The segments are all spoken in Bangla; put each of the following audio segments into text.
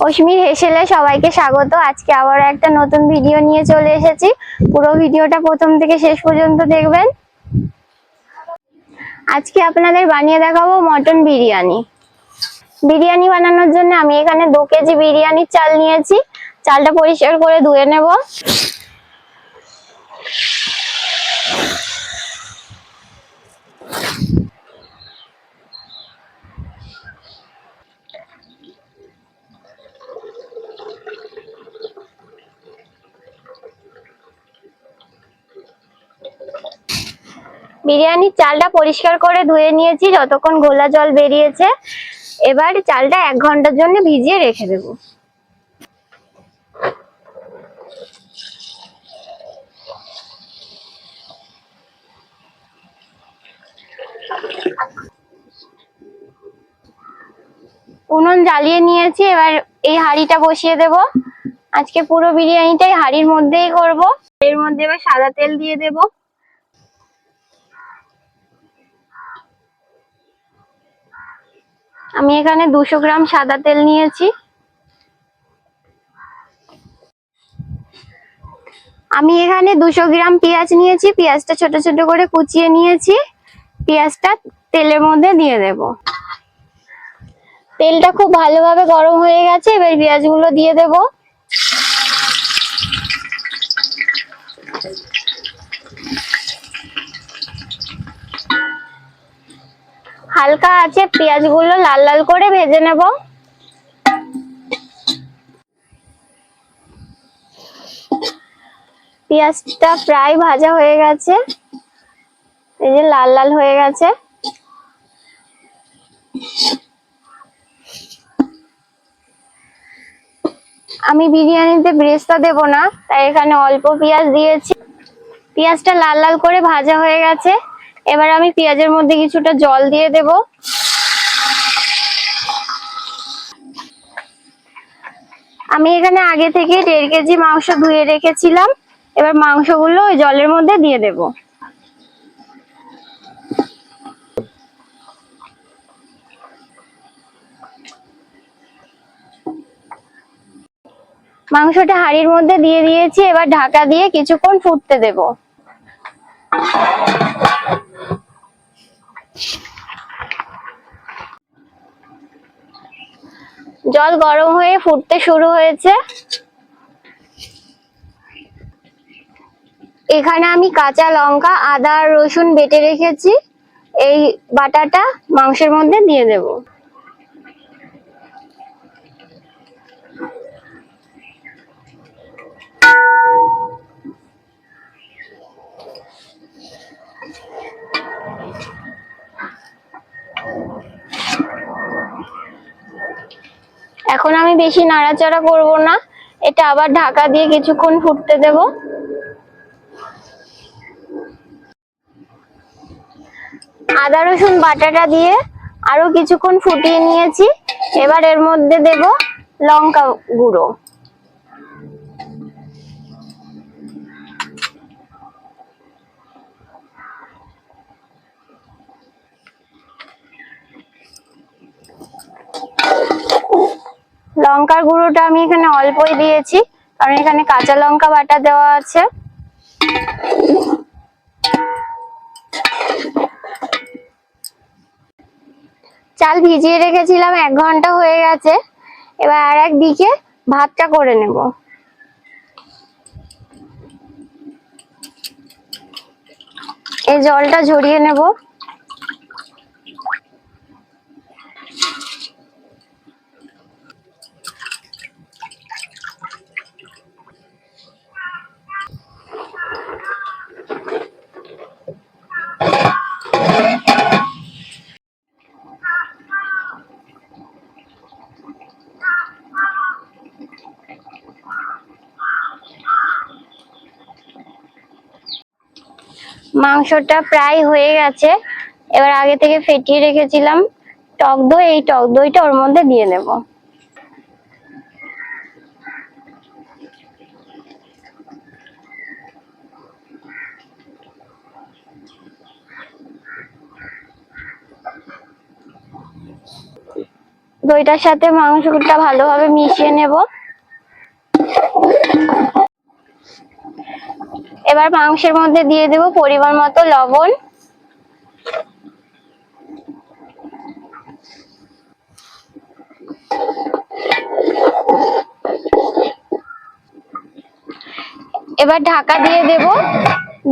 অশ্মির হেসেলে সবাইকে স্বাগত। আজকে আবার একটা নতুন ভিডিও নিয়ে চলে এসেছি। পুরো ভিডিওটা প্রথম থেকে শেষ পর্যন্ত দেখবেন। আজকে আপনাদের বানিয়ে দেখাবো মটন বিরিয়ানি। বিরিয়ানি বানানোর জন্য আমি এখানে 2 কেজি বিরিয়ানির চাল নিয়েছি। চালটা পরিষ্কার করে ধুয়ে নেব। বিরিয়ানির চালটা পরিষ্কার করে ধুয়ে নিয়েছি, যতক্ষণ ঘোলা জল বেরিয়েছে। এবার চালটা 1 ঘন্টার জন্য ভিজিয়ে রেখে দেব। উনুন জ্বালিয়ে নিয়েছি, এবার এই হাঁড়িটা বসিয়ে দেব। আজকে পুরো বিরিয়ানিটাই হাঁড়ির মধ্যেই করব। এর মধ্যে এবার সাদা তেল দিয়ে দেব। আমি এখানে 200 গ্রাম সাদা তেল নিয়েছি। আমি এখানে 200 গ্রাম পেঁয়াজ নিয়েছি। পেঁয়াজটা ছোট ছোট করে কুচিয়ে নিয়েছি। পেঁয়াজটা তেলের মধ্যে দিয়ে দেব। তেলটা খুব ভালোভাবে গরম হয়ে গেছে, এবার পেঁয়াজগুলো দিয়ে দেব। হালকা আছে পেঁয়াজগুলো লাল লাল করে ভেজে নেব। পেঁয়াজটা প্রায় ভাজা হয়ে গেছে, এই যে লাল লাল হয়ে গেছে। আমি বিরিয়ানিতে বেরেস্তা দেব না, তাই এখানে অল্প পেঁয়াজ দিয়েছি। পেঁয়াজটা লাল লাল করে ভাজা হয়ে গেছে। এবার আমি পেঁয়াজের মধ্যে কিছুটা জল দিয়ে দেব। আমি এখানে আগে থেকে 1.5 কেজি মাংস ধুয়ে রেখেছিলাম। এবার মাংসগুলো ওই জলের মধ্যে দিয়ে দেব। মাংসটা হাঁড়ির মধ্যে দিয়ে দিয়েছি, এবার ঢাকা দিয়ে কিছুক্ষণ ফুটতে দেব। জল গরম হয়ে ফুটতে শুরু হয়েছে। এখানে আমি কাঁচা লঙ্কা, আদা আর রসুন বেটে রেখেছি। এই বাটাটা মাংসের মধ্যে দিয়ে দেব। এখন আমি বেশি নাড়াচাড়া করব না, এটা আবার ঢাকা দিয়ে কিছুক্ষণ ফুটতে দেব। আদা রসুন বাটাটা দিয়ে আরো কিছুক্ষণ ফুটিয়ে নিয়েছি। এবার এর মধ্যে দেব লঙ্কা গুঁড়ো। লঙ্কার গুঁড়োটা আমি এখানে অল্পই দিয়েছি, কারণ এখানে কাঁচা লঙ্কা বাটা দেওয়া আছে। চাল ভিজিয়ে রেখেছিলাম, 1 ঘন্টা হয়ে গেছে। এবার আর একদিকে ভাতটা করে নেব। এই জলটা ঝরিয়ে নেব। মাংসটা প্রায় হয়ে গেছে। এবার আগে থেকে ফেটিয়ে রেখেছিলাম টক দই, এই টক দইটা ওর মধ্যে দিয়ে দেব। দইটার সাথে মাংসটা ভালোভাবে মিশিয়ে নেব। এবার মাংসের মধ্যে দিয়ে দেব পরিমাণ মতো লবণ, এবার ঢাকা দিয়ে দেব,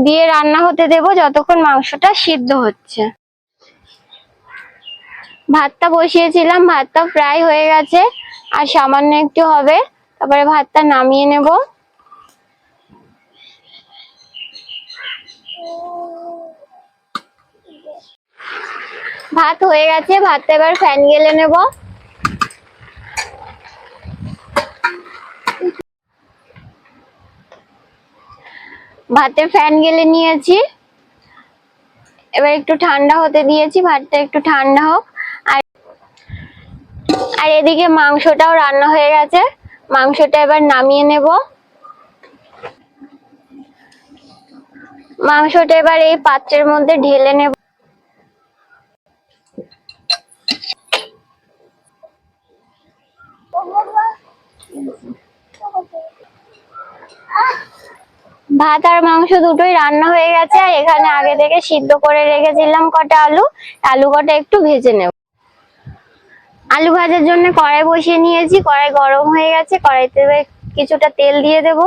দিয়ে রান্না হতে দেব যতক্ষণ মাংসটা সিদ্ধ হচ্ছে। ভাতটা বসিয়েছিলাম, ভাতটা প্রায় হয়ে গেছে, আর সামান্য একটু হবে, তারপরে ভাতটা নামিয়ে নেব। ভাত হয়ে গেছে, ভাতটা এবার ফ্যান গেলে নেব। ভাতে ফ্যান গেলে নিয়েছি, এবার একটু ঠান্ডা হতে দিয়েছি, ভাতটা একটু ঠান্ডা হোক। আর এদিকে মাংসটাও রান্না হয়ে গেছে, মাংসটা এবার নামিয়ে নেব। মাংসটা এবার এই পাত্রের মধ্যে ঢেলে নেব। ভাত আর মাংস দুটোই রান্না হয়ে গেছে, আর এখানে আগে থেকে সিদ্ধ করে রেখেছিলাম কটা আলু, আলু কটা একটু ভেজে নেব। আলু ভাজার জন্য কড়াই বসিয়ে নিয়েছি, কড়াই গরম হয়ে গেছে, কড়াইতে কিছুটা তেল দিয়ে দেব।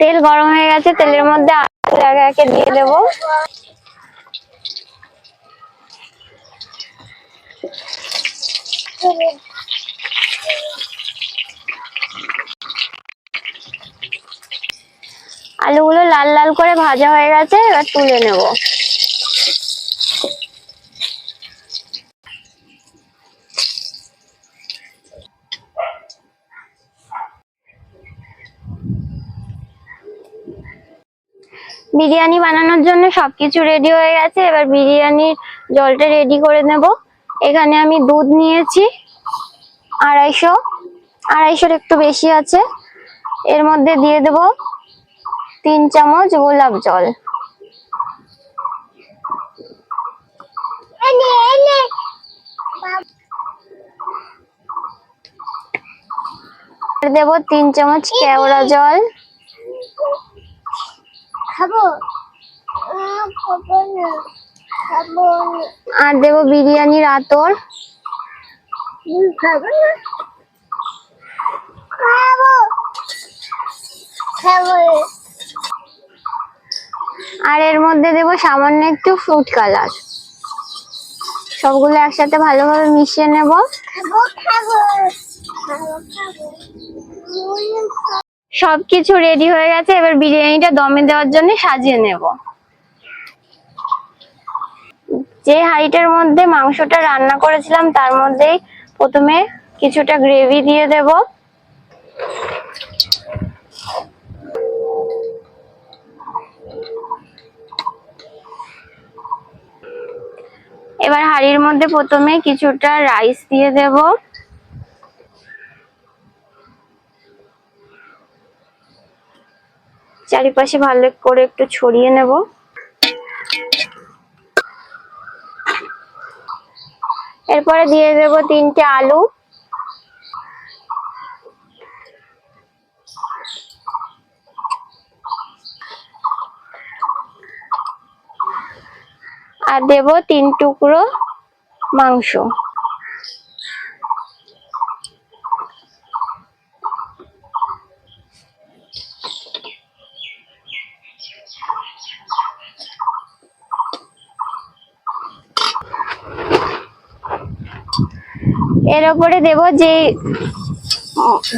তেল গরম হয়ে গেছে, তেলের মধ্যে আলু একে একে দিয়ে দেব। আলুগুলো লাল লাল করে ভাজা হয়ে গেছে, এবার তুলে নেব। বিরিয়ানি বানানোর জন্য সবকিছু রেডি হয়ে গেছে, এবার বিরিয়ানির জলটা রেডি করে নেব। এখানে আমি দুধ নিয়েছি 250, 250-এর একটু বেশি আছে। এর মধ্যে দিয়ে দেব 3 চামচ গোলাপ জল, দেব 3 চামচ কেওড়া জল, আর দেব বিরিয়ানির আতর, আর এর মধ্যে দেব সামান্য একটু ফ্রুট কালার। সবগুলো একসাথে ভালোভাবে মিশিয়ে নেব। সবকিছু রেডি হয়ে গেছে, এবার বিরিয়ানিটা দমে দেওয়ার জন্য সাজিয়ে নেব। যে হাঁড়িটার মধ্যে মাংসটা রান্না করেছিলাম তার মধ্যেই প্রথমে কিছুটা গ্রেভি দিয়ে দেব। এবার হাঁড়ির মধ্যে প্রথমে কিছুটা রাইস দিয়ে দেব। চারিপাশে ভালো করে একটু ছড়িয়ে নেব। এরপরে দিয়ে দেব 3টে আলু, আর দেব 3 টুকরো মাংস। এর উপরে দেব যে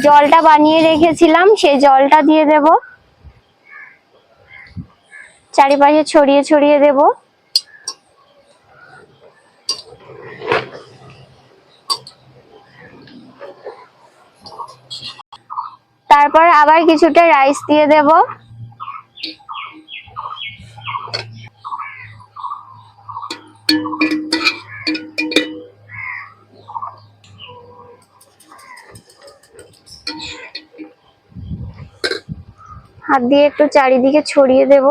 জলটা বানিয়ে রেখেছিলাম সেই জলটা দিয়ে দেব, চারিপাশে ছড়িয়ে ছড়িয়ে দেব। তারপর আবার কিছুটা রাইস দিয়ে দেব। হাত দিয়ে একটু চারিদিকে ছড়িয়ে দেব।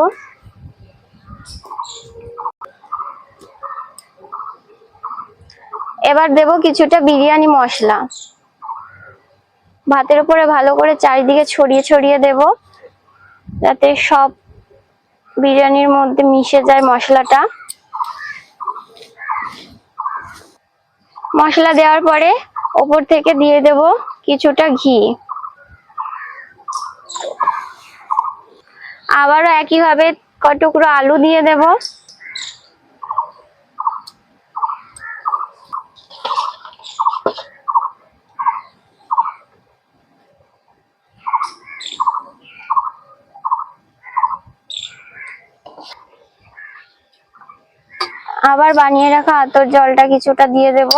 এবার দেব কিছুটা বিরিয়ানি মশলা, ভাতের উপরে ভালো করে চারিদিকে ছড়িয়ে ছড়িয়ে দেব, যাতে সব বিরিয়ানির মধ্যে মিশে যায় মশলাটা। মশলা দেওয়ার পরে ওপর থেকে দিয়ে দেব কিছুটা ঘি। আবারও একইভাবে কটুকরো আলু দিয়ে দেব। আবার বানিয়ে রাখা আতর জলটা কিছুটা দিয়ে দেব।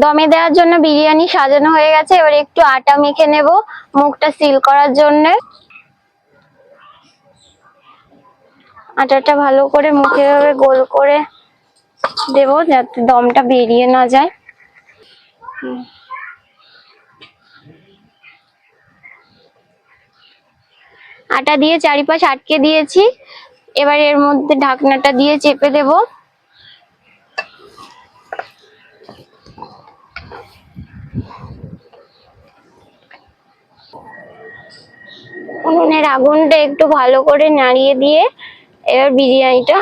দমে দেওয়ার জন্য বিরিয়ানি সাজানো হয়ে গেছে। এবার একটু আটা মেখে নেব মুখটা সিল করার জন্য। আটাটা ভালো করে মুখে ভাবে গোল করে দেব, যাতে দমটা বেরিয়ে না যায়। আটা দিয়ে চারিপাশ আটকে দিয়েছি। এবার এর মধ্যে ঢাকনাটা দিয়ে চেপে দেব। উনুনের আগুনটা একটু ভালো করে নাড়িয়ে দিয়ে এবার বিরিয়ানিটা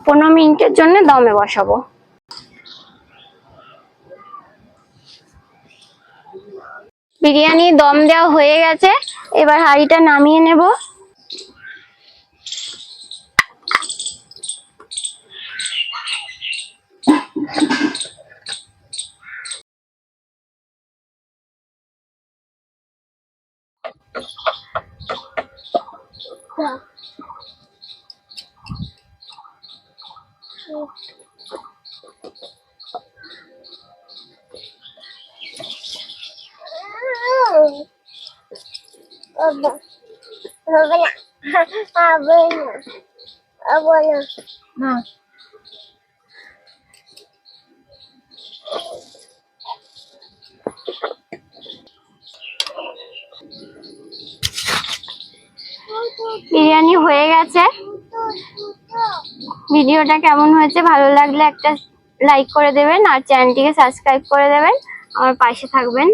15 মিনিটের জন্য দমে বসাবো। বিরিয়ানি দম দেওয়া হয়ে গেছে, এবার হাঁড়িটা নামিয়ে নেব। বিরিয়ানি হয়ে গেছে। ভিডিওটা কেমন হয়েছে, ভালো লাগলে একটা লাইক করে দেবেন আর চ্যানেলটিকে সাবস্ক্রাইব করে দেবেন, আমার পাশে থাকবেন।